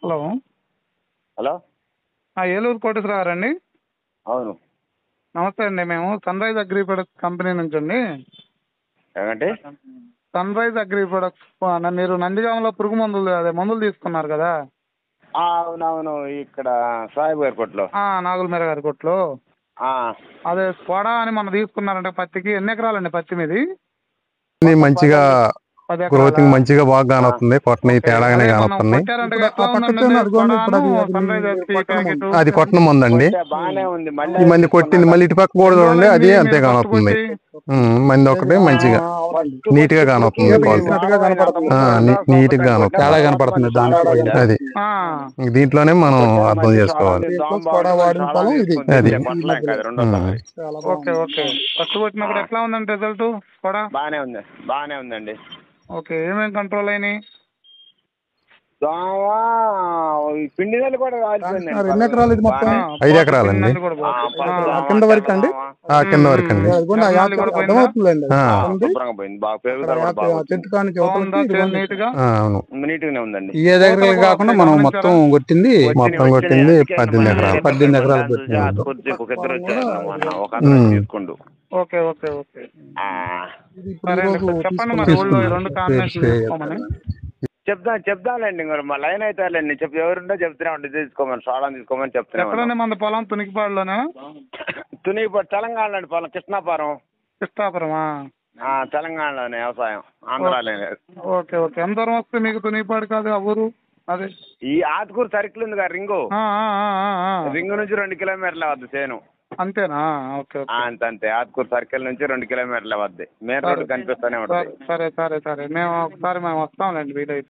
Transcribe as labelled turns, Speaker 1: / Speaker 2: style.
Speaker 1: Hello.
Speaker 2: Hello.
Speaker 1: Eluru Koteswararao గారండి?
Speaker 2: అవును.
Speaker 1: నమస్తే అండి. మేము Sunrise agri products company నుంచి అండి.
Speaker 2: ఏమంటే
Speaker 1: సన్ రైజ్ అగ్రి ప్రొడక్ట్స్ మీరు నందిగామలో పురుగు మందులు అదే మందులు తీసుకున్నారు కదా?
Speaker 2: అవునవును, ఇక్కడ సాయిబు ఎయిర్పోర్ట్లో.
Speaker 1: నాగులమీర గారి కొట్లో. అదే స్కోడా అని మనం తీసుకున్నారంటే పత్తికి ఎన్ని ఎకరాలండి పత్తి మీది?
Speaker 3: మంచిగా
Speaker 1: 10 ఎకరాలా?
Speaker 3: గ్రోతింగ్ మంచిగా బాగా కానొస్తుంది. కొట్టని తేడాగానే
Speaker 1: అదే మనం
Speaker 3: కానొస్తున్నాయి.
Speaker 1: కొట్టారంటే ఎట్లా ఉందండి స్కోడాను సన్ రైజ్ ప్యాకెట్?
Speaker 3: అది కొట్టన మందండి.
Speaker 2: బాగానే ఉంది.
Speaker 3: ఈ మంది కొట్టింది మళ్ళీ ఇటు పక్క కూడా చూడండి, అది అంతే
Speaker 1: మీరు ఫస్ట్
Speaker 3: కానొస్తుంది.
Speaker 1: కొట్టి
Speaker 3: మంది ఒకటే మంచిగా నీట్ గా కానొస్తుంది. క్వాలిటీ నీట్ గా కానొస్తుంది.
Speaker 4: తేడా కనపడుతుంది దాంట్లో.
Speaker 3: అది దీంట్లోనే మనం అర్థం చేసుకోవాలి. అది
Speaker 1: ఓకే ఓకే. ఫస్ట్ కొట్టినప్పుడు ఎట్లా ఉందండి రిజల్ట్ స్కోడా?
Speaker 2: బాగానే ఉందండి.
Speaker 1: ఓకే. ఏమేమి కంట్రోల్ అయినాయి?
Speaker 2: దోమ పిండి నెల కూడా కాలిపోయిందండి.
Speaker 4: ఎన్ని ఎకరాలు ఇది మొత్తం?
Speaker 3: 5 ఎకరాలండి.
Speaker 4: కింద వరకు అండి?
Speaker 3: కింద వరకు అండి.
Speaker 2: శుభ్రంగా పోయింది. బాగా పెరుగుదల
Speaker 4: చెట్టు కానికి
Speaker 1: నీట్ గా
Speaker 3: అవును,
Speaker 2: నీట్ గానే ఉందండి.
Speaker 4: ఏ దగ్గర కాకుండా మనం మొత్తం కొట్టింది
Speaker 3: 18 ఎకరాలు.
Speaker 4: 18 ఎకరాలు
Speaker 2: ఒక ఇద్దరు వచ్చారు, ఒక అతను తీసుకుండు.
Speaker 1: Okay okay okay. సరే అండి, చెప్పండి మరి ఊళ్ళో ఈ 2 కాంబినేషన్ తీసుకోమని.
Speaker 2: చెప్తానండి. మా లైన్ అవుతారులేండి. ఎవరుంటో చెప్తూనే ఉంటే తీసుకోమని, సోడా తీసుకోమని చెప్తున్నా.
Speaker 1: ఎక్కడండి మన పొలం? తునికిపాడులోనా?
Speaker 2: తునికిపాడు తెలంగాణలో అండి. పొలం కృష్ణాపురం.
Speaker 1: కృష్ణాపురమా?
Speaker 2: తెలంగాణలోనే వ్యవసాయం, ఆంధ్రాలో.
Speaker 1: Okay okay. ఎంత దూరం వస్తే మీకు తునికిపాడు కాదు ఆ ఊరు? అదే
Speaker 2: ఈ ఆతుకూరు సర్కిల్ ఉంది కదా, రింగు నుంచి 2 కిలోమీటర్ల వద్ద చేను.
Speaker 1: అంతేనా? Okay okay.
Speaker 2: అంతే. ఆతుకూరు సర్కిల్ నుంచి 2 కిలోమీటర్ల వద్ద మెయిన్ రోడ్డు కనిపిస్తూనే ఉంటుంది.
Speaker 1: సరే సరే సరే. మేము ఒకసారి వస్తాంలేండి వీలైతే.